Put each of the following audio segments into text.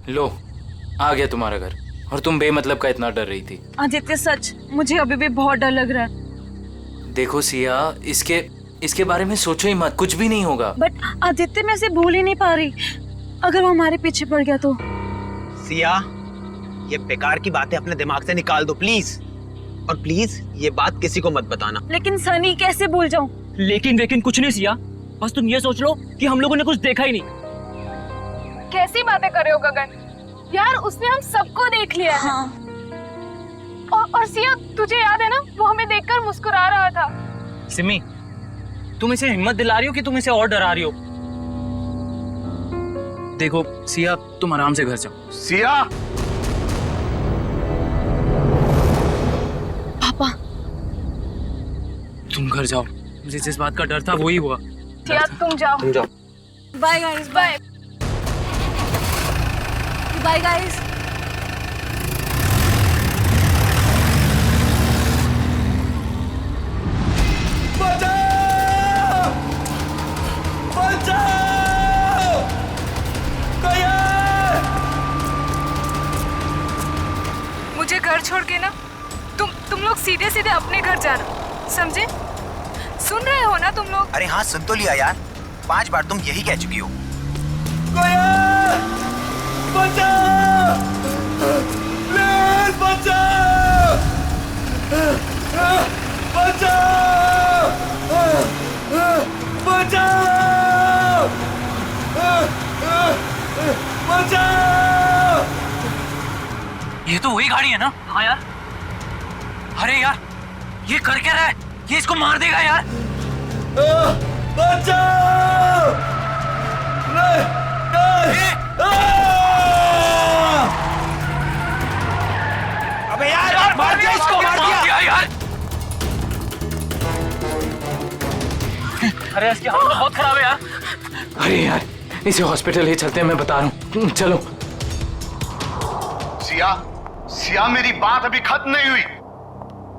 लो, आ गया तुम्हारा घर। और तुम बेमतलब का इतना डर रही थी। आदित्य सच, मुझे अभी भी बहुत डर लग रहा है। देखो सिया, इसके बारे में सोचो ही मत, कुछ भी नहीं होगा। बट आदित्य, मैं इसे भूल ही नहीं पा रही। अगर वो हमारे पीछे पड़ गया तो? सिया, ये बेकार की बातें अपने दिमाग से निकाल दो प्लीज। और प्लीज ये बात किसी को मत बताना। लेकिन सनी, कैसे भूल जाऊं? लेकिन कुछ नहीं सिया, बस तुम ये सोच लो कि हम लोगों ने कुछ देखा ही नहीं। कैसी बातें कर रहे हो गगन? यार उसने हम सबको देख लिया है। हाँ। और सिया, तुझे याद है ना, वो हमें देखकर मुस्कुरा रहा था। सिमी, तुम इसे हिम्मत दिला रही हो कि तुम इसे और डरा रही हो? देखो सिया, तुम आराम से घर जाओ। सिया! पापा, तुम घर जाओ, मुझे जिस बात का डर था वही हुआ। सिया तुम जाओ। Bye guys, bye. Bye guys. मुझे घर छोड़ के ना तुम लोग सीधे सीधे अपने घर जाना, समझे? सुन रहे हो ना तुम लोग? अरे हाँ, सुन तो लिया यार, 5 बार तुम यही कह चुकी हो। ये तो वही गाड़ी है ना? हाँ यार। अरे यार, ये कर क्या रहा है? ये इसको मार देगा यार। अबे यार मार दिया इसको, मार दिया यार। अरे इसकी हालत बहुत खराब है यार। अरे यार, इसे हॉस्पिटल ले चलते हैं, मैं बता रहा हूँ। चलो। सिया, मेरी बात अभी खत्म नहीं हुई।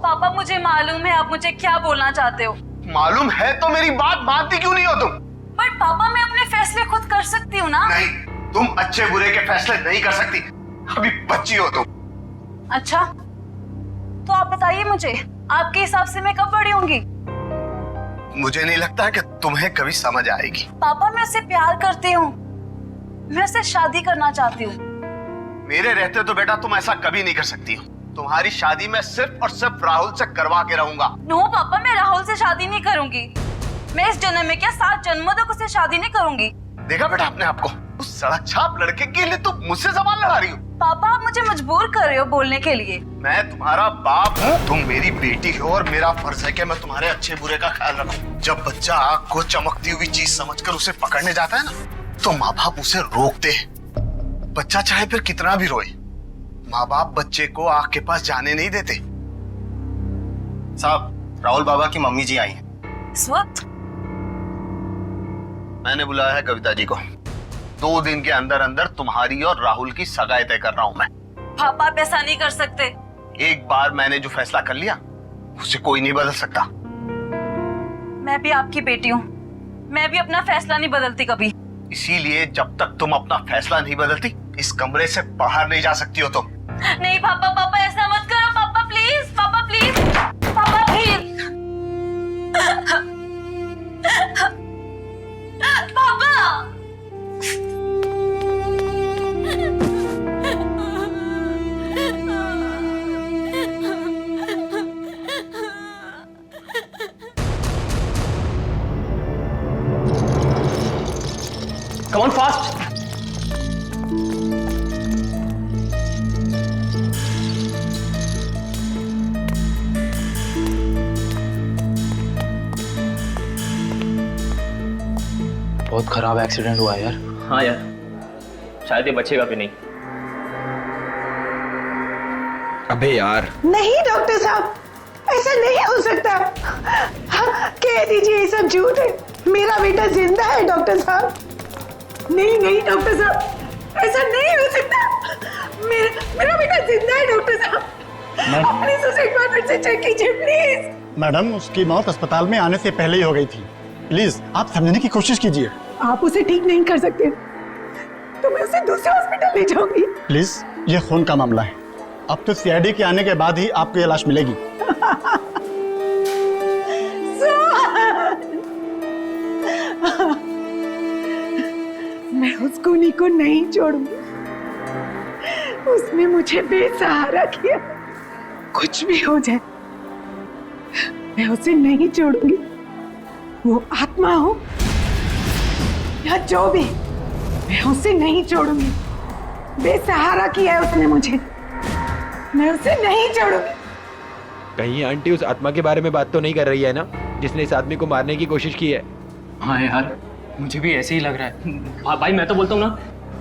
पापा, मुझे मालूम है आप मुझे क्या बोलना चाहते हो। मालूम है तो मेरी बात मानती क्यों नहीं हो तुम? बट पापा, मैं अपने फैसले खुद कर सकती हूँ ना। नहीं, तुम अच्छे बुरे के फैसले नहीं कर सकती। अभी बच्ची हो तुम। अच्छा, तो आप बताइए मुझे, आपके हिसाब से मैं कब बड़ी होंगी? मुझे नहीं लगता कि तुम्हें कभी समझ आएगी। पापा, मैं उससे प्यार करती हूँ, मैं उससे शादी करना चाहती हूँ। मेरे रहते तो बेटा तुम ऐसा कभी नहीं कर सकती हो। तुम्हारी शादी मैं सिर्फ और सिर्फ राहुल से करवा के रहूंगा। नो पापा, मैं राहुल से शादी नहीं करूंगी। मैं इस जन्म में क्या 7 जन्मों तक उससे शादी नहीं करूंगी। देखा बेटा अपने आप को, उस सड़क छाप लड़के के लिए तुम मुझसे सवाल लड़ा रही हो। पापा, आप मुझे मजबूर कर रहे हो बोलने के लिए। मैं तुम्हारा बाप हूँ, तुम मेरी बेटी हो और मेरा फर्ज है कि मैं तुम्हारे अच्छे बुरे का ख्याल रखूं। जब बच्चा आग को चमकती हुई चीज समझकर उसे पकड़ने जाता है ना, तो माँ बाप उसे रोकते हैं। बच्चा चाहे फिर कितना भी रोए, माँ बाप बच्चे को आग के पास जाने नहीं देते। साहब, राहुल बाबा की मम्मी जी आई हैं। इस वक्त? मैंने बुलाया है कविता जी को। 2 दिन के अंदर अंदर तुम्हारी और राहुल की सगाई तय कर रहा हूं मैं। पापा, आप ऐसा नहीं कर सकते। एक बार मैंने जो फैसला कर लिया उसे कोई नहीं बदल सकता। मैं भी आपकी बेटी हूँ, मैं भी अपना फैसला नहीं बदलती कभी। इसीलिए जब तक तुम अपना फैसला नहीं बदलती, इस कमरे से बाहर नहीं जा सकती हो तुम। नहीं पापा, पापा ऐसा मत करो। पापा प्लीज, पापा प्लीज, पापा प्लीज। पापा, Come on fast. बहुत खराब एक्सीडेंट हुआ यार। हाँ यार, शायद ये बचेगा भी नहीं। अबे यार, नहीं डॉक्टर साहब, ऐसा नहीं हो सकता। कह दीजिए ये सब झूठ है, मेरा बेटा जिंदा है डॉक्टर साहब। नहीं नहीं डॉक्टर साहब, ऐसा नहीं हो सकता। मेरा बेटा जिंदा है डॉक्टर साहब। प्लीज उसे एक बार फिर से चेक कीजिए प्लीज। मैडम, उसकी मौत अस्पताल में आने से पहले ही हो गई थी। प्लीज आप समझने की कोशिश कीजिए। आप उसे ठीक नहीं कर सकते। तो मैं उसे दूसरे हॉस्पिटल ले जाऊंगी। प्लीज, ये खून का मामला है। अब तो सीआईडी के आने के बाद ही आपको ये लाश मिलेगी। मैं उस खूनी को नहीं छोड़ूंगी। उसने मुझे बेसहारा किया। कुछ भी हो जाए मैं उसे नहीं छोड़ूंगी। वो आत्मा हो या जो भी, मैं उसे नहीं छोड़ूंगी। बेसहारा किया है उसने मुझे, मैं उसे नहीं छोड़ूंगी। कहीं आंटी उस आत्मा के बारे में बात तो नहीं कर रही है ना, जिसने इस आदमी को मारने की कोशिश की है? हाँ यार, मुझे भी ऐसे ही लग रहा है। भाई मैं तो बोलता हूँ ना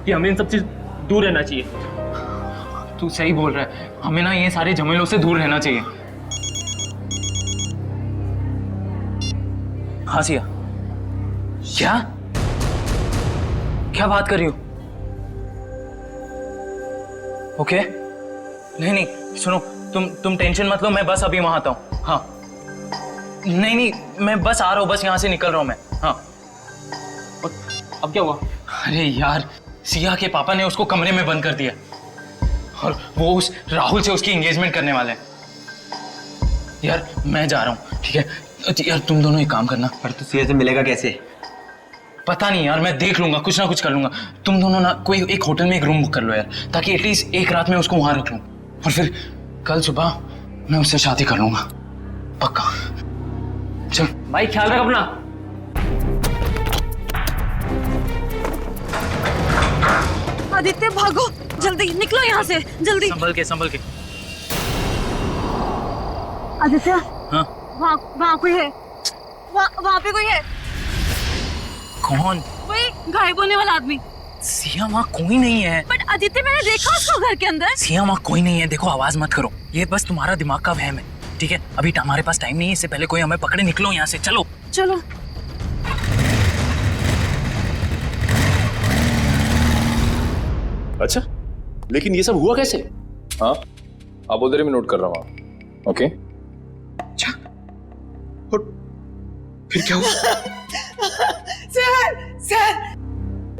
कि हमें इन सब चीज दूर रहना चाहिए। तू सही बोल रहा है, हमें ना ये सारे झमेलों से दूर रहना चाहिए। हाँ सिया। क्या क्या बात कर रही हो? ओके, नहीं नहीं सुनो, तुम टेंशन मत लो, मैं बस अभी वहां आता हूँ। हाँ नहीं नहीं, मैं बस आ रहा हूँ, बस यहाँ से निकल रहा हूँ मैं। हाँ अब क्या हुआ? अरे यार, सिया के पापा ने उसको कमरे में बंद कर दिया और वो उस राहुल से उसकी एंगेजमेंट करने वाले हैं। यार मैं जा रहा हूँ, ठीक है? यार तुम दोनों एक काम करना। पर तू सिया से मिलेगा कैसे? पता नहीं यार, मैं देख लूंगा, कुछ ना कुछ कर लूंगा। तुम दोनों ना कोई एक होटल में एक रूम बुक कर लो यार, ताकि एटलीस्ट एक रात में उसको वहां रख लूं और फिर कल सुबह मैं उससे शादी कर लूंगा, पक्का। चल भाई ख्याल रख अपना। आदित्य भागो, जल्दी निकलो यहाँ से, जल्दी। संभल के। आदित्य, हाँ वहाँ कोई है, वहाँ पे कोई है। कौन? कोई गायब होने वाला आदमी। सिया वहाँ कोई नहीं है। बट आदित्य, मैंने देखा उसको घर के अंदर। सिया वहाँ कोई नहीं है। देखो आवाज मत करो, ये बस तुम्हारा दिमाग का वहम है, ठीक है? अभी हमारे पास टाइम नहीं है, इससे पहले कोई हमें पकड़े। निकलो यहाँ से, चलो चलो। अच्छा, लेकिन ये सब हुआ कैसे? हाँ, आप उधर ही मैं नोट कर रहा हूँ। ओके। अच्छा, और फिर क्या हुआ? सर,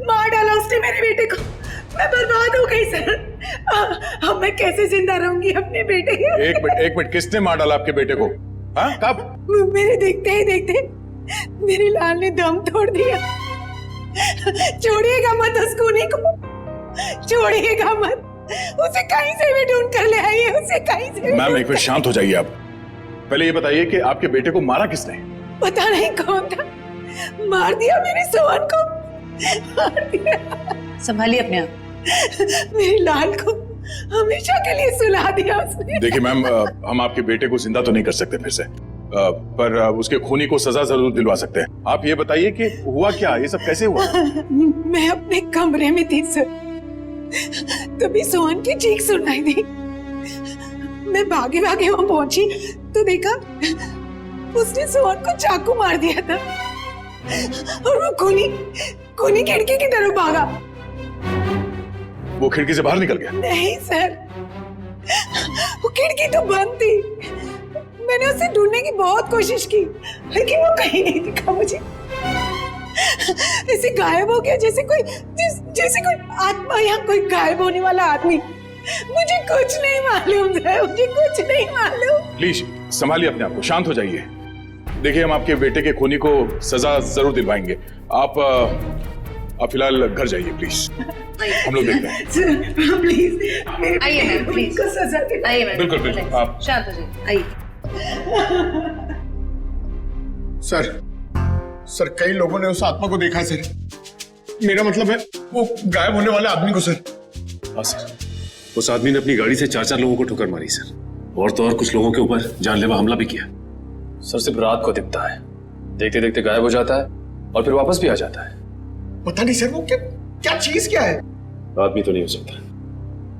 मार डाला उसने मेरे बेटे को। मैं बर्बाद हो गई सर। अब मैं कैसे जिंदा रहूंगी अपने बेटे के? एक मिनट, किसने मार डाला आपके बेटे को? हाँ, कब? मेरे देखते ही देखते मेरे लाल ने दम तोड़ दिया। छोड़िएगा मत उस खूनी को, छोड़िएगा मत। उसे कहीं से भी ढूंढ कर ले आइए, उसे कहीं से। मैम एक मिनट शांत हो जाइए आप। पहले ये बताइए कि आपके बेटे को मारा किसने? पता नहीं कौन था, मार दिया मेरे सोहन को, मार दिया। संभालिए अपने आप। मेरे लाल को हमेशा के लिए सुला दिया उसने। देखिए मैम, हम आपके बेटे को जिंदा तो नहीं कर सकते फिर से, पर उसके खूनी को सजा जरूर दिलवा सकते हैं। आप ये बताइए कि हुआ क्या, ये सब कैसे हुआ? मैं अपने कमरे में थी सर, तभी सोहन की चीख सुनाई दी। मैं भागे वहां पहुंची तो देखा उसने सोहन को चाकू मार दिया था और वो खूनी खिड़की की तरफ भागा। वो खिड़की से बाहर निकल गया? नहीं सर, वो खिड़की तो बंद थी। मैंने उसे ढूंढने की बहुत कोशिश की, लेकिन वो कहीं नहीं दिखा मुझे। ऐसे गायब हो गया जैसे कोई आत्मा या कोई गायब होने वाला आदमी। मुझे कुछ नहीं मालूम है, मुझे कुछ नहीं मालूम। प्लीज संभालिए अपने आप को, शांत हो जाइए। देखिए हम आपके बेटे के खूनी को सजा जरूर दिलवाएंगे। आप फिलहाल घर जाइए प्लीज, हम लोग देखते हैं। प्लीज आइए मैम, प्लीज को सजा दे। आइए मैम, बिल्कुल आप शांत हो जाइए, आइए। सर कई लोगों ने उस आत्मा को देखा है सर। मेरा मतलब है वो गायब होने वाले आदमी को सर। हाँ सर, उस आदमी ने अपनी गाड़ी से 4 लोगों को ठोकर मारी सर, और तो और कुछ लोगों के ऊपर जानलेवा हमला भी किया। सर सिर्फ रात को दिखता है, देखते देखते गायब हो जाता है और फिर वापस भी आ जाता है। पता नहीं सर वो क्या चीज क्या है? आदमी तो नहीं हो सकता,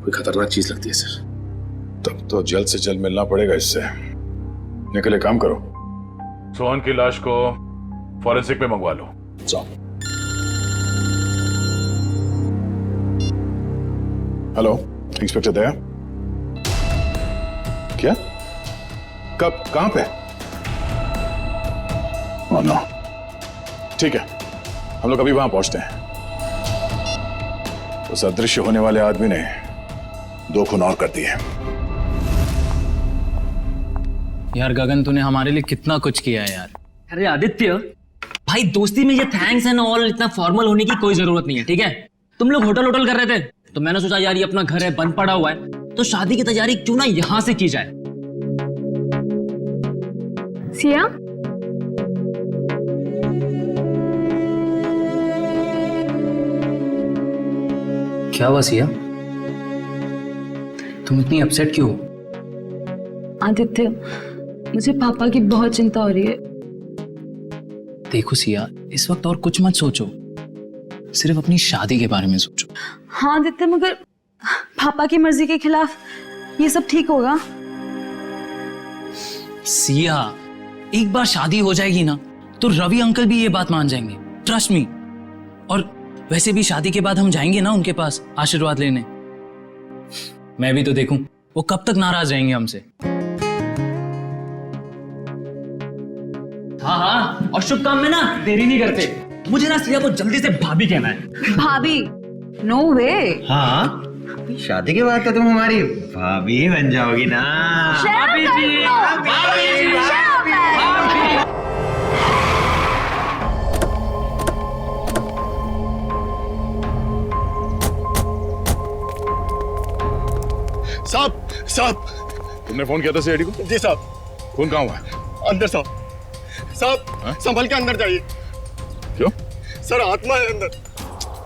कोई खतरनाक चीज लगती है सर। तब तो जल्द से जल्द मिलना पड़ेगा इससे। निकले काम करो, सोहन की लाश को फॉरेंसिक में मंगवा लो। जाओ। हेलो इंस्पेक्टर दया, क्या? कब, कहां पे? ओह नो, ठीक है हम लोग अभी वहां पहुंचते हैं। उस अदृश्य होने वाले आदमी ने 2 खून और कर दिए। यार गगन, तूने हमारे लिए कितना कुछ किया है यार। अरे आदित्य भाई, दोस्ती में ये थैंक्स एंड ऑल इतना फॉर्मल होने की कोई जरूरत नहीं है, ठीक है? तुम लोग होटल कर रहे थे तो मैंने सोचा यार ये अपना घर है, बंद पड़ा हुआ है, तो शादी की तैयारी क्यों ना यहां से की जाए। सिया, क्या हुआ सिया? तुम इतनी अपसेट क्यों हो? आदित्य, मुझे पापा की बहुत चिंता हो रही है। देखो सिया, इस वक्त और कुछ मत सोचो, सिर्फ अपनी शादी के बारे में सोचो। हाँ आदित्य, मगर पापा की मर्जी के खिलाफ ये सब ठीक होगा? सिया, एक बार शादी हो जाएगी ना तो रवि अंकल भी ये बात मान जाएंगे, ट्रस्ट मी। और वैसे भी शादी के बाद हम जाएंगे ना उनके पास आशीर्वाद लेने। मैं भी तो देखूं वो कब तक नाराज रहेंगे हमसे। हाँ हाँ, और शुभ काम में ना देरी नहीं करते। मुझे ना सिया को जल्दी से भाभी कहना है। भाभी? नो वे। हाँ, शादी के बाद तो तुम हमारी भाभी ही बन जाओगी ना। भाभी जी, साहब साहब, तुमने फोन किया था सीआईडी को? जी साहब। खून कहाँ हुआ है? अंदर साहब। साहब संभल के अंदर जाइए। क्यों? सर आत्मा है अंदर।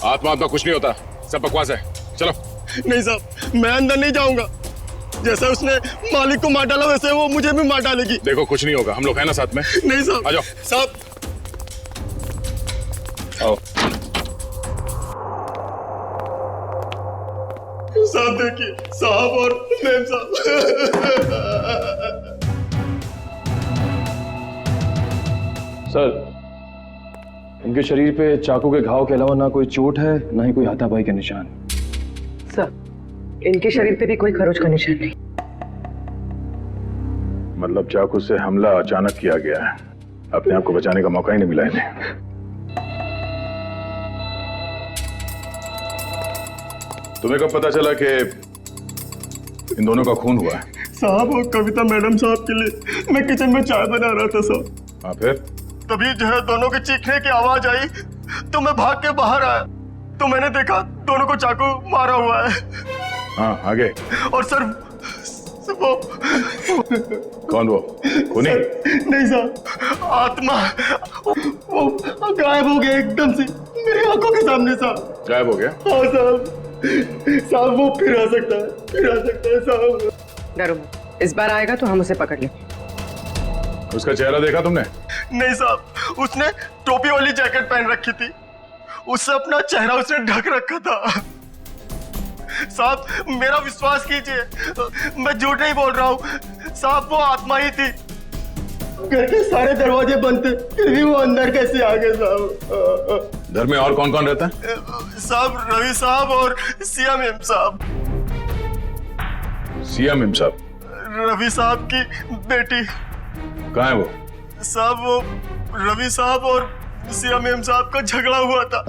आत्मा कुछ नहीं होता, सब बकवास है। चलो। नहीं साहब, मैं अंदर नहीं जाऊंगा। जैसे उसने मालिक को मार डाला वैसे वो मुझे भी मार डालेगी। देखो कुछ नहीं होगा, हम लोग हैं ना साथ में। नहीं साहब। आ जाओ साहब। आओ। साहब देखिए, साहब और मैम साहब। सर, इनके शरीर पे चाकू के घाव के अलावा ना कोई चोट है, ना ही कोई हाथापाई के निशान। सर, इनके शरीर पे भी कोई खरोच का निशान नहीं। मतलब चाकू से हमला अचानक किया गया है, अपने आप को बचाने का मौका ही नहीं मिला इन्हें। तुम्हें कब पता चला कि इन दोनों का खून हुआ है? साहब, वो कविता मैडम साहब के लिए मैं किचन में चाय बना रहा था साहब। हाँ, फिर? तभी जो है दोनों के चीखने की आवाज आई तो मैं भाग के बाहर आया तो मैंने देखा दोनों को चाकू मारा हुआ है। हाँ, आगे? और सर वो कौन वो? खूनी? नहीं साहब, आत्मा वो गायब हो गया एकदम से मेरी आंखों के सामने साहब। गायब हो गया? हाँ साहब। साहब वो फिर आ सकता है साहब। डरो मत, इस बार आएगा तो हम उसे पकड़ लेंगे। उसका चेहरा देखा तुमने? नहीं साहब, उसने टोपी वाली जैकेट पहन रखी थी, उससे अपना चेहरा उसने ढक रखा था। साहब मेरा विश्वास कीजिए, मैं झूठ नहीं बोल रहा हूँ साहब, वो आत्मा ही थी। घर के सारे दरवाजे बंद थे फिर भी वो अंदर कैसे आ गए साहब? घर में और कौन कौन रहता है? साहब रवि साहब और सिया मैम साहब। सिया मैम साहब? रवि साहब की बेटी। कहाँ है वो? साहब वो रवि साहब और सिया मैम साहब का झगड़ा हुआ था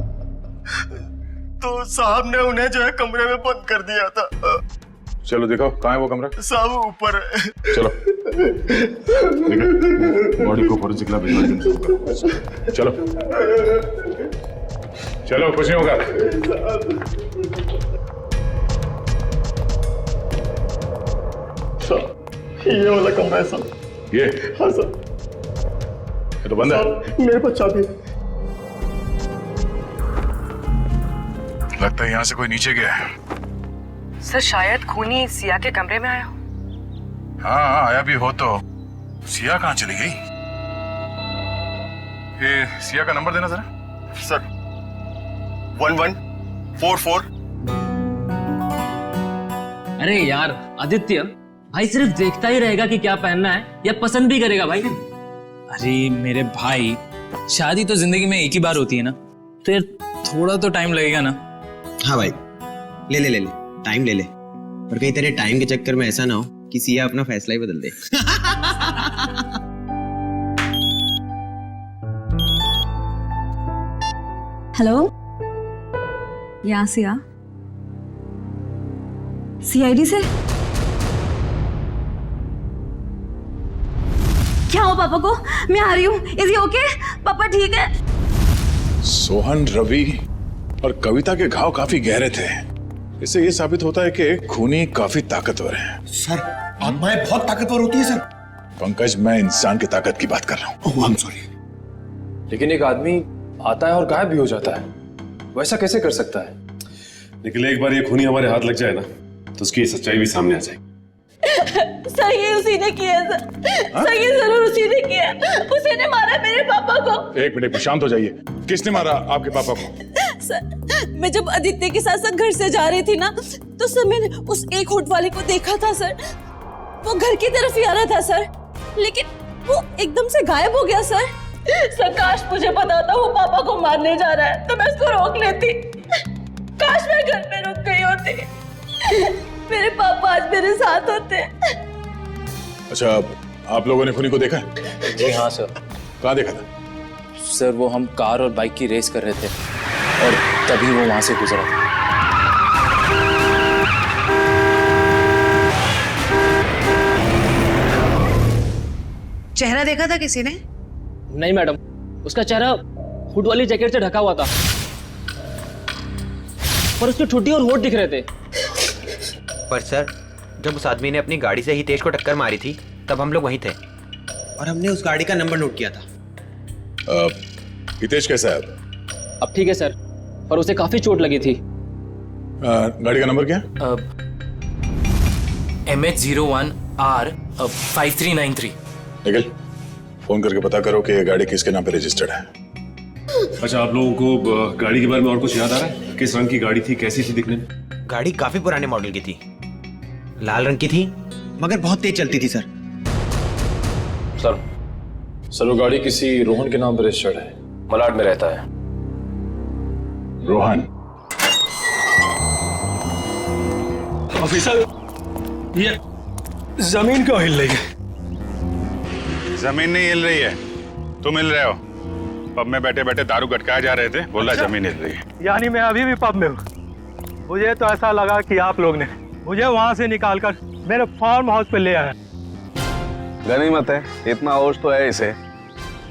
तो साहब ने उन्हें जो है कमरे में बंद कर दिया था। चलो दिखाओ, कहाँ है वो कमरा? साहब ऊपर है। चलो बॉडी को फोरेंसिक लैब भिजवा दो। चलो चलो, कुछ नहीं होगा। ये वाला कमरा है साहब। ये? हाँ सर। ये तो बंद है। मेरे पास चाबी है। लगता है यहाँ से कोई नीचे गया है। सर शायद खूनी सिया के कमरे में आया हो। हाँ, आया भी हो तो सिया कहाँ चली गई? ये सिया का नंबर देना जरा। सर 1144। अरे यार आदित्य भाई, सिर्फ देखता ही रहेगा कि क्या पहनना है या पसंद भी करेगा भाई? अरे मेरे भाई, शादी तो जिंदगी में एक ही बार होती है ना, तो यार थोड़ा तो टाइम लगेगा ना। हाँ भाई, ले ले ले ले, टाइम ले ले, और कहीं तेरे टाइम के चक्कर में ऐसा ना हो कि सिया अपना फैसला ही बदल दे। हेलो, यहाँ सिया। सीआईडी से? क्या हो पापा को? मैं आ रही हूँ। Is he okay? पापा ठीक है? सोहन, रवि और कविता के घाव काफी गहरे थे। इससे ये साबित होता है कि खूनी काफी ताकतवर है। सर, आत्माएं बहुत ताकतवर होती है सर। पंकज, मैं इंसान की ताकत की बात कर रहा हूँ। I am sorry. लेकिन एक आदमी आता है और गायब भी हो जाता है, वैसा कैसे कर सकता है? लेकिन एक बार ये खूनी हमारे हाथ लग जाए ना, तो उसकी सच्चाई भी सामने आ जाएगी। सर, ये उसी ने किया सर। सर, ये जरूर उसी ने किया। उसी ने मारा मेरे पापा को। एक मिनट, शांत हो जाइए। किसने मारा आपके पापा को? सर, मैं जब आदित्य के साथ घर से जा रही थी ना, तो सर मैंने उस एक होट वाले को देखा था सर। वो घर की तरफ ही आ रहा था सर, लेकिन वो एकदम से गायब हो गया सर। सर, काश मुझे पता था वो पापा को मारने जा रहा है, तो मैं उसको रोक लेती। काश मैं घर पे रुक गई होती। मेरे पापा आज मेरे साथ होते। अच्छा, आप लोगों ने खूनी को देखा? जी हाँ सर। कहाँ देखा था? सर, वो हम कार और बाइक की रेस कर रहे थे और तभी वो वहां से गुजरा था। चेहरा देखा था किसी ने? नहीं मैडम, उसका चेहरा हुड वाली जैकेट से ढका हुआ था, पर उसकी ठुड्डी और होठ दिख रहे थे। पर सर, जब उस आदमी ने अपनी गाड़ी से हितेश को टक्कर मारी थी, तब हम लोग वहीं थे और हमने उस गाड़ी का नंबर नोट किया था। हितेश कैसा है? अब ठीक है सर, पर उसे काफी चोट लगी थी। गाड़ी का नंबर क्या? MH01R5393। निकल, फोन करके पता करो कि ये गाड़ी किसके नाम पे रजिस्टर्ड है। अच्छा, आप लोगों को गाड़ी के बारे में और कुछ याद आ रहा है? किस रंग की गाड़ी थी, कैसी थी दिखने में? गाड़ी काफी पुराने मॉडल की थी, लाल रंग की थी, मगर बहुत तेज चलती थी सर। सर, वो गाड़ी किसी रोहन के नाम पर रजिस्टर्ड है, मलाड में रहता है। रोहन? ऑफिसर, ये जमीन क्यों हिल रही है? जमीन नहीं हिल रही है, तुम हिल रहे हो। पब में बैठे बैठे दारू गटकाए जा रहे थे, बोला जमीन हिल रही है। यानी मैं अभी भी पब में हूँ? मुझे तो ऐसा लगा कि आप लोग ने मुझे वहाँ से निकालकर मेरे फार्म हाउस पे ले आया। गनीमत है, इतना होश तो है इसे।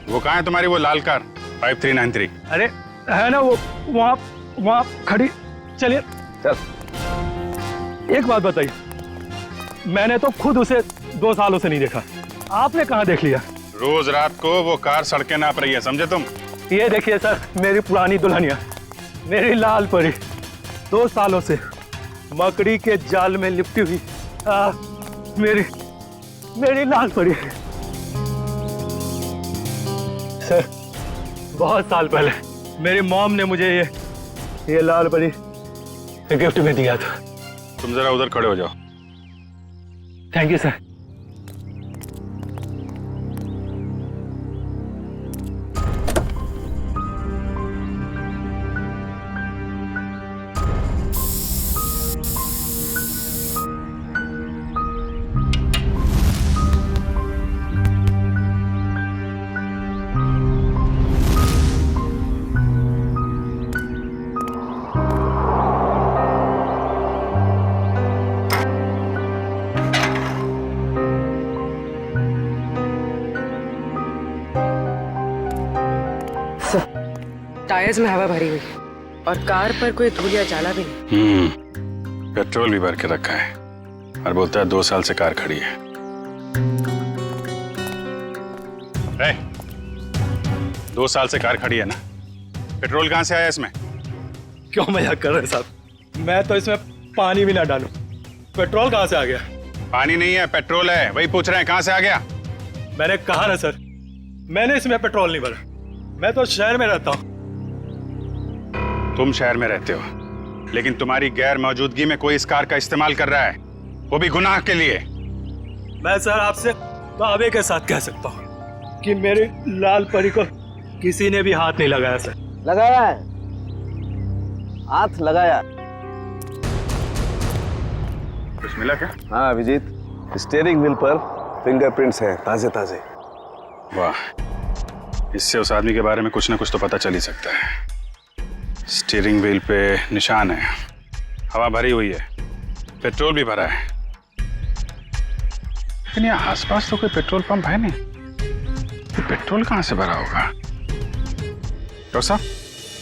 वो कहाँ है तुम्हारी वो लाल कार 5393? अरे है ना, वो वहाँ खड़ी। चलिए चल। एक बात बताइए, मैंने तो खुद उसे 2 सालों से नहीं देखा, आपने कहाँ देख लिया? रोज रात को वो कार सड़कें नाप रही है, समझे तुम? ये देखिए सर, मेरी पुरानी दुल्हनिया, मेरी लाल परी, 2 सालों से मकड़ी के जाल में लिपटी हुई मेरी लाल परी। सर, बहुत साल पहले मेरी मॉम ने मुझे ये लाल परी गिफ्ट में दिया था। तुम जरा उधर खड़े हो जाओ। Thank you sir. टायर्स में हवा भरी हुई और कार पर कोई धूल या जाला भी नहीं। पेट्रोल भी भर के रखा है और बोलता है 2 साल से कार खड़ी है। 2 साल से कार खड़ी है ना, पेट्रोल कहाँ से आया इसमें? क्यों मजाक कर रहे हैं साहब? मैं तो इसमें पानी भी ना डालूं, पेट्रोल कहाँ से आ गया? पानी नहीं है, पेट्रोल है, वही पूछ रहे हैं कहाँ से आ गया। मैंने कहा ना सर, मैंने इसमें पेट्रोल नहीं भरा। मैं तो शहर में रहता हूँ। तुम शहर में रहते हो, लेकिन तुम्हारी गैर मौजूदगी में कोई इस कार का इस्तेमाल कर रहा है, वो भी गुनाह के लिए। मैं सर आपसे दावे के साथ कह सकता हूँ कि मेरी लाल परी को किसी ने भी हाथ नहीं लगाया सर। लगाया है, हाथ लगाया। कुछ मिला क्या? हाँ अभिजीत, स्टीयरिंग व्हील पर फिंगरप्रिंट्स हैं, ताजे ताजे। वाह, इससे उस आदमी के बारे में कुछ ना कुछ तो पता चल ही सकता है। स्टीयरिंग व्हील पे निशान है, हवा भरी हुई है, पेट्रोल भी भरा है, लेकिन यहाँ आसपास तो कोई पेट्रोल पंप है नहीं। ये पेट्रोल कहाँ से भरा होगा? डॉक्टर साहब,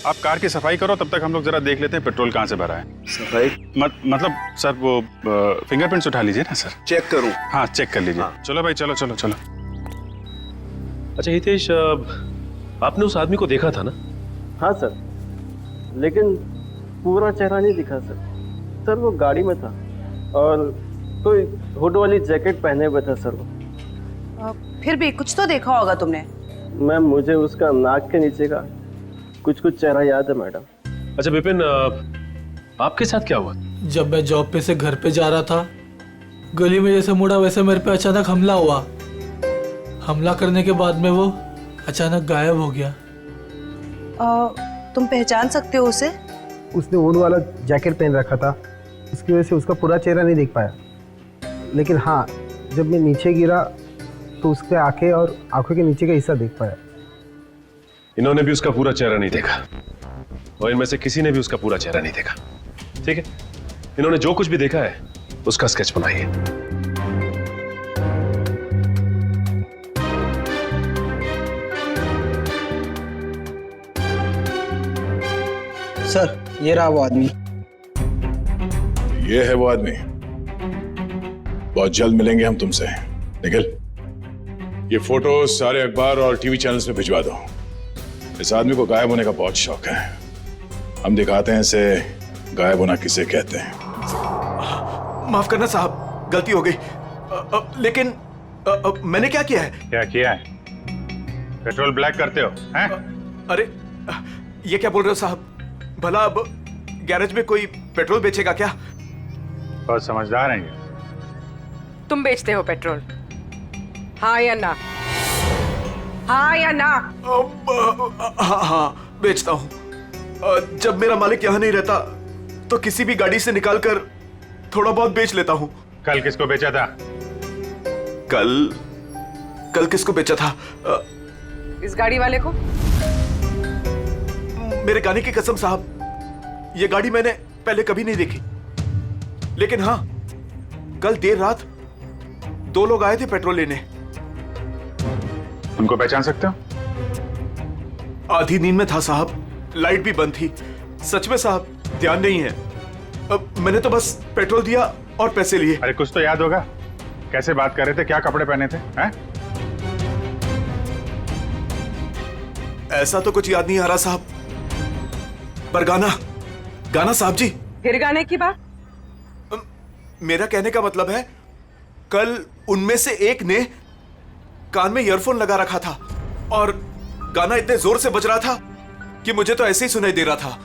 आप कार की सफाई करो, तब तक हम लोग जरा देख लेते हैं पेट्रोल कहाँ से भरा है। सफाई मतलब सर वो फिंगरप्रिंट्स उठा लीजिए ना सर। चेक करूं? हाँ चेक कर लीजिए। हाँ। चलो भाई, चलो चलो चलो। अच्छा हितेश, आपने उस आदमी को देखा था ना? हाँ सर, लेकिन पूरा चेहरा नहीं दिखा सर। सर वो गाड़ी में था और कोई हुड वाली जैकेट पहने हुए था सर वो। फिर भी कुछ तो देखा होगा तुमने। मैम मुझे उसका नाक के नीचे का कुछ चेहरा याद है मैडम। अच्छा विपिन, आपके साथ क्या हुआ? जब मैं जॉब पे से घर पे जा रहा था, गली में जैसे मुड़ा वैसे मेरे पे अचानक हमला हुआ। हमला करने के बाद में वो अचानक गायब हो गया। तुम पहचान सकते हो उसे? उसने ऊन वाला जैकेट पहन रखा था, इसकी वजह से उसका पूरा चेहरा नहीं देख पाया। लेकिन हाँ, जब मैं नीचे गिरा तो उसके आंखें और आंखों के नीचे का हिस्सा देख पाया। इन्होंने भी उसका पूरा चेहरा नहीं देखा और इनमें से किसी ने भी उसका पूरा चेहरा नहीं देखा। ठीक है, इन्होंने जो कुछ भी देखा है उसका स्केच बनाइए। सर ये रहा वो आदमी। ये है वो आदमी। बहुत जल्द मिलेंगे हम तुमसे। निखिल, ये फोटो सारे अखबार और टीवी चैनल्स पे भिजवा दो। इस आदमी को गायब होने का बहुत शौक है। हम दिखाते हैं इसे गायब होना किसे कहते हैं। माफ करना साहब, गलती हो गई। लेकिन मैंने क्या किया है? क्या किया है? पेट्रोल ब्लैक करते हो हैं? अरे ये क्या बोल रहे हो साहब? भला अब गैरेज में कोई पेट्रोल बेचेगा क्या? बहुत समझदार हैं ये। तुम बेचते हो पेट्रोल, हाँ या ना? हाँ या ना? हाँ बेचता हूँ। जब मेरा मालिक यहाँ नहीं रहता तो किसी भी गाड़ी से निकालकर थोड़ा बहुत बेच लेता हूँ। कल किसको बेचा था? कल किसको बेचा था? इस गाड़ी वाले को। मेरे गाने की कसम साहब, ये गाड़ी मैंने पहले कभी नहीं देखी। लेकिन हाँ, कल देर रात 2 लोग आए थे पेट्रोल लेने। उनको पहचान सकते हो? आधी नींद में था साहब, लाइट भी बंद थी। सच में साहब ध्यान नहीं है। अब मैंने तो बस पेट्रोल दिया और पैसे लिए। अरे कुछ तो याद होगा। कैसे बात कर रहे थे, क्या कपड़े पहने थे हैं? ऐसा तो कुछ याद नहीं आ रहा साहब, पर गाना साहब जी। फिर गाने की बात? मेरा कहने का मतलब है, कल उनमें से एक ने कान में ईयरफोन लगा रखा था और गाना इतने जोर से बज रहा था कि मुझे तो ऐसे ही सुनाई दे रहा था।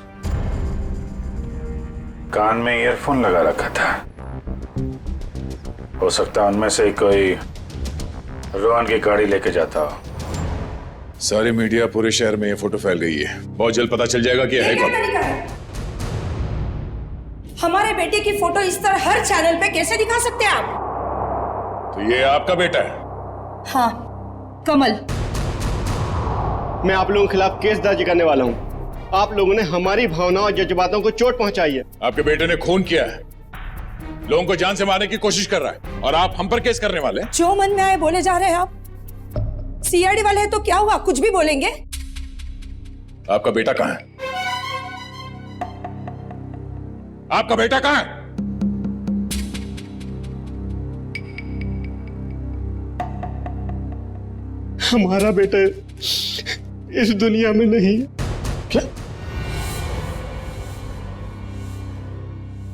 कान में ईयरफोन लगा रखा था। हो सकता है उनमें से कोई रोहन की गाड़ी लेके जाता हो। सारी मीडिया पूरे शहर में ये फोटो फैल गई है। बहुत जल्द पता चल जाएगा कि है कौन। हमारे बेटे की फोटो इस तरह हर चैनल पे कैसे दिखा सकते हैं आप? तो ये आपका बेटा है? हाँ, कमल। मैं आप लोगों के खिलाफ केस दर्ज करने वाला हूँ। आप लोगों ने हमारी भावनाओं और जज्बातों को चोट पहुंचाई है। आपके बेटे ने खून किया है, लोगों को जान से मारने की कोशिश कर रहा है, और आप हम पर केस करने वाले हैं? जो मन में आए बोले जा रहे हैं आप। सीआईडी वाले हैं तो क्या हुआ, कुछ भी बोलेंगे। आपका बेटा कहाँ है? आपका बेटा कहाँ है? हमारा बेटा इस दुनिया में नहीं है। क्या?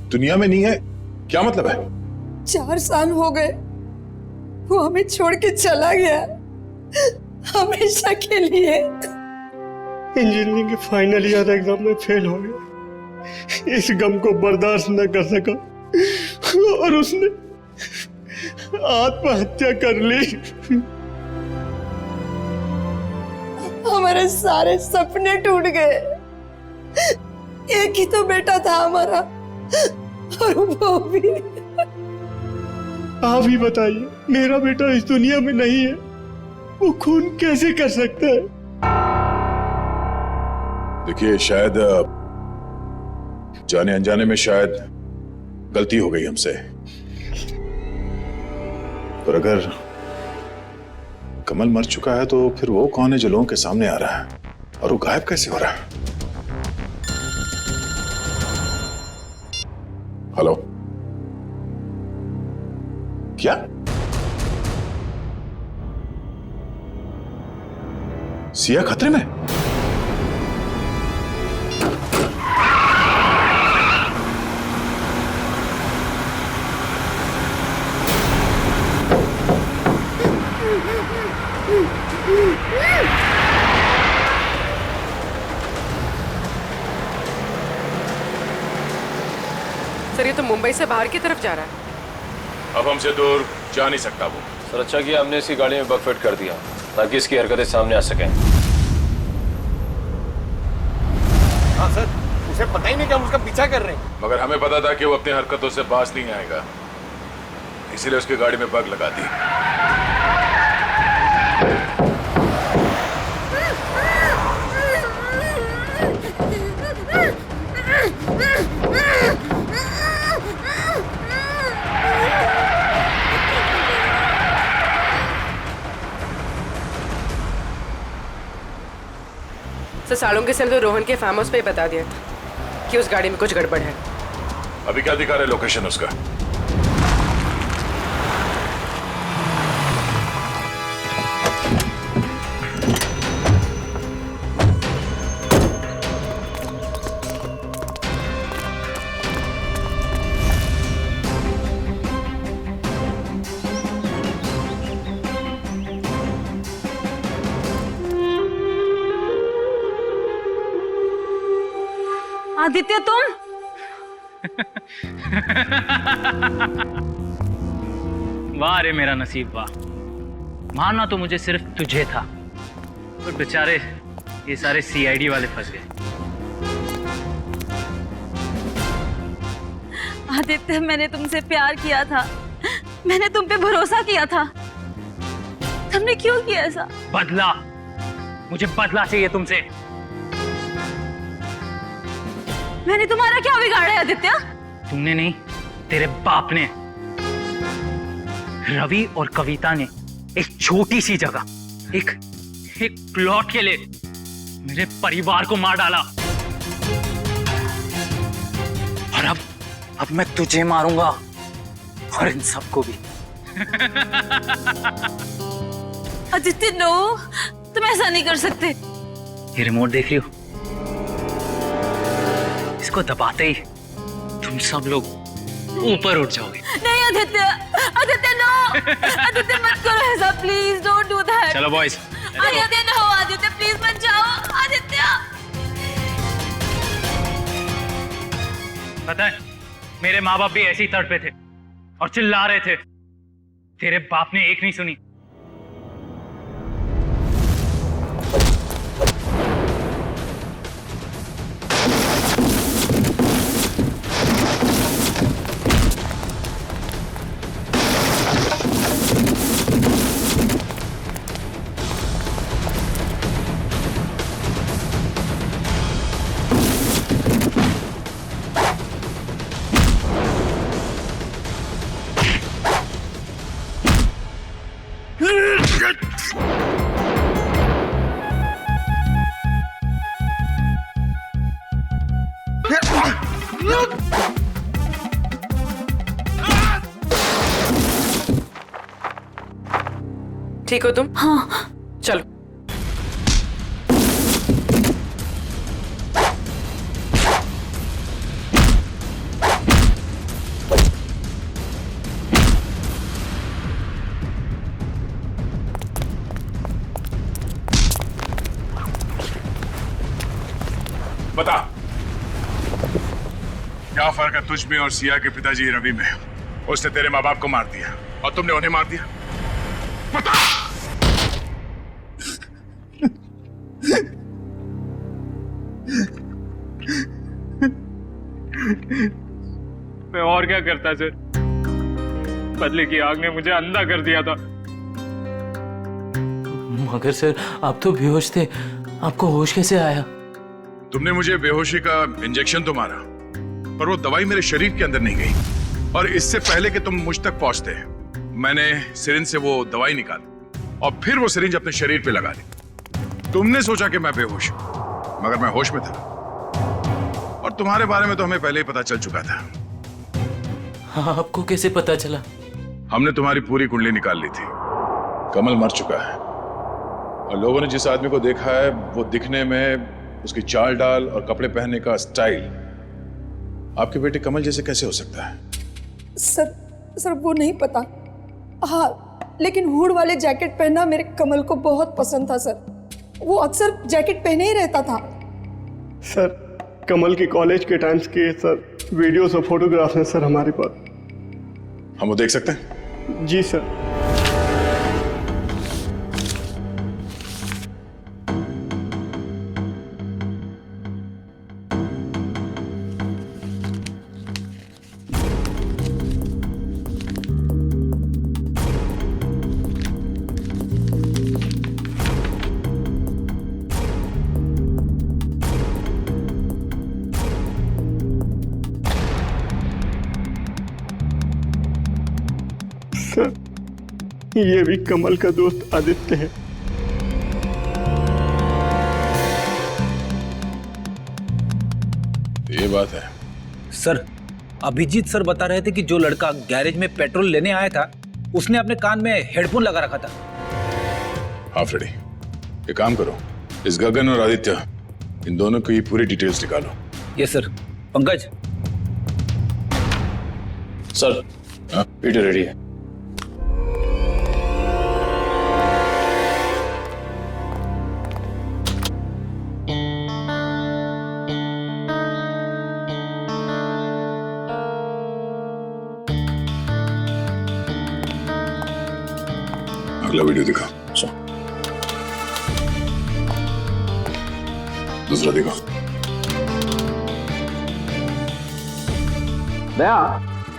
दुनिया में नहीं है? क्या मतलब है? 4 साल हो गए, वो हमें छोड़ के चला गया, हमेशा के लिए। इंजीनियरिंग के फाइनल ईयर एग्जाम में फेल हो गया। इस गम को बर्दाश्त न कर सका और उसने आत्महत्या कर ली। हमारे सारे सपने टूट गए। एक ही तो बेटा था हमारा, और वो भी। आप ही बताइए, मेरा बेटा इस दुनिया में नहीं है, वो खून कैसे कर सकता है? देखिए, शायद जाने अनजाने में शायद गलती हो गई हमसे। पर अगर कमल मर चुका है तो फिर वो कौन है जो लोगों के सामने आ रहा है और वो गायब कैसे हो रहा है? हेलो, क्या सिया खतरे में? सर ये तो मुंबई से बाहर की तरफ जा रहा है। अब हमसे दूर जा नहीं सकता वो। सर अच्छा किया हमने इसकी गाड़ी में बग फिट कर दिया ताकि इसकी हरकतें सामने आ सकें। हाँ सर, उसे पता ही नहीं कि हम उसका पीछा कर रहे हैं। मगर हमें पता था कि वो अपनी हरकतों से बाज नहीं आएगा, इसीलिए उसकी गाड़ी में बग लगा दी। सर सालों के सेल तो रोहन के फार्म हाउस पे ही बता दिया था कि उस गाड़ी में कुछ गड़बड़ है। अभी क्या दिखा रहे लोकेशन उसका? आदित्य तुम वाह रे मेरा नसीब वाह, मारना तो मुझे सिर्फ तुझे था, पर बेचारे ये सारे सीआईडी वाले फंस गए। आदित्य मैंने तुमसे प्यार किया था, मैंने तुम पे भरोसा किया था, तुमने क्यों किया ऐसा? बदला, मुझे बदला चाहिए तुमसे। मैंने तुम्हारा क्या बिगाड़ा है आदित्य? तुमने नहीं, तेरे बाप ने। रवि और कविता ने एक छोटी सी जगह, एक प्लॉट के लिए मेरे परिवार को मार डाला, और अब मैं तुझे मारूंगा और इन सबको भी। आदित्य नो, तुम ऐसा नहीं कर सकते। ये रिमोट देख रही हो? इसको दबाते ही तुम सब लोग ऊपर उठ जाओगे। नहीं आदित्य, आदित्य नो, आदित्य मत करो ऐसा, प्लीज डोंट डू दैट। चलो boys. Aditya no, Aditya please मत जाओ, आदित्य। पता है मेरे माँ बाप भी ऐसे ही तड़पे थे और चिल्ला रहे थे, तेरे बाप ने एक नहीं सुनी। ठीक हो तुम? हाँ चलो। बता, क्या फर्क है तुझ में और सिया के पिताजी रवि में? उसने तेरे माँ बाप को मार दिया और तुमने उन्हें मार दिया। बता। मैं और क्या करता सर, बदले की आग ने मुझे अंधा कर दिया था। मगर सर आप तो बेहोश थे, आपको होश कैसे आया? तुमने मुझे बेहोशी का इंजेक्शन तो मारा, पर वो दवाई मेरे शरीर के अंदर नहीं गई। और इससे पहले कि तुम मुझ तक पहुंचते मैंने सिरिंज से वो दवाई निकाली और फिर वो सिरिंज अपने शरीर पे लगा ली। तुमने सोचा कि मैं बेहोश हूं, मगर मैं होश में था। और तुम्हारे बारे में तो हमें पहले ही पता चल चुका था। हाँ, आपको कैसे पता चला? हमने तुम्हारी पूरी कुंडली निकाल ली थी। कमल मर चुका है और लोगों ने जिस आदमी को देखा है वो दिखने में, उसकी चाल डाल और कपड़े पहनने का स्टाइल आपके बेटे कमल जैसे कैसे हो सकता है? सर वो नहीं पता। हाँ, लेकिन हुड वाले जैकेट पहनना मेरे कमल को बहुत पसंद था सर। वो अक्सर जैकेट पहने ही रहता था। सर कमल के कॉलेज के टाइम्स के सर वीडियोस और फोटोग्राफ्स हैं सर हमारे पास। हम वो देख सकते हैं? जी सर। ये भी कमल का दोस्त आदित्य है। ये बात है सर, अभिजीत सर बता रहे थे कि जो लड़का गैरेज में पेट्रोल लेने आया था उसने अपने कान में हेडफोन लगा रखा था। हाँ फ्रेडी, एक काम करो, इस गगन और आदित्य इन दोनों की पूरी डिटेल्स निकालो। Yes sir. Pankaj. Sir, Peter ready है। अगला वीडियो दिखा। दूसरा दिखा। दया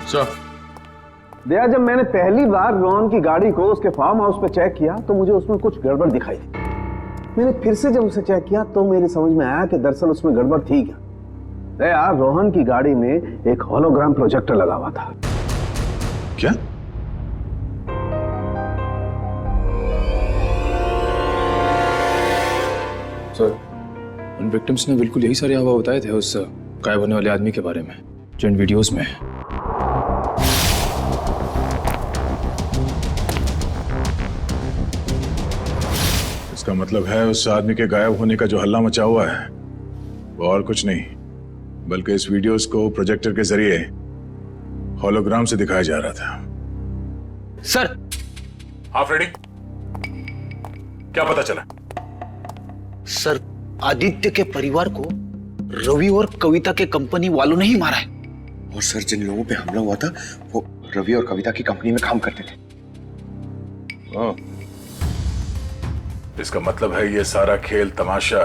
सर, दया, जब मैंने पहली बार रोहन की गाड़ी को उसके फार्म हाउस पे चेक किया तो मुझे उसमें कुछ गड़बड़ दिखाई दी। मैंने फिर से जब उसे चेक किया तो मेरी समझ में आया कि दरअसल उसमें गड़बड़ थी क्या। दया, रोहन की गाड़ी में एक होलोग्राम प्रोजेक्टर लगा हुआ था। क्या? सर, उन विक्टिम्स ने बिल्कुल यही सारे हवा बताए थे उस गायब होने वाले आदमी के बारे में जो इन वीडियोस में है। इसका मतलब है उस आदमी के गायब होने का जो हल्ला मचा हुआ है वो और कुछ नहीं बल्कि इस वीडियोस को प्रोजेक्टर के जरिए होलोग्राम से दिखाया जा रहा था। सर। हाँ फ्रेडी, क्या पता चला? सर, आदित्य के परिवार को रवि और कविता के कंपनी वालों ने ही मारा है। और सर, जिन लोगों पे हमला हुआ था वो रवि और कविता की कंपनी में काम करते थे। इसका मतलब है ये सारा खेल तमाशा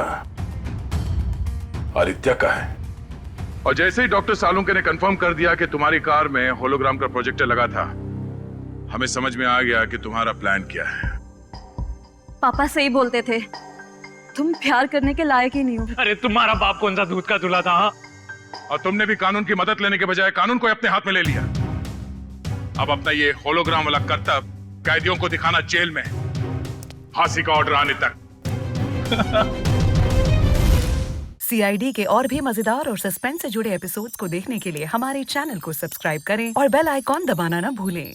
आदित्य का है। और जैसे ही डॉक्टर सालुंके ने कंफर्म कर दिया कि तुम्हारी कार में होलोग्राम का प्रोजेक्टर लगा था, हमें समझ में आ गया कि तुम्हारा प्लान क्या है। पापा सही बोलते थे, तुम प्यार करने के लायक ही नहीं हो। अरे तुम्हारा बाप कौन सा दूध का दूल्हा था? हाँ? और तुमने भी कानून की मदद लेने के बजाय कानून को अपने हाथ में ले लिया। अब अपना ये होलोग्राम वाला करतब कैदियों को दिखाना जेल में, फांसी का ऑर्डर आने तक। CID के और भी मजेदार और सस्पेंस से जुड़े एपिसोड्स को देखने के लिए हमारे चैनल को सब्सक्राइब करें और बेल आइकॉन दबाना ना भूलें।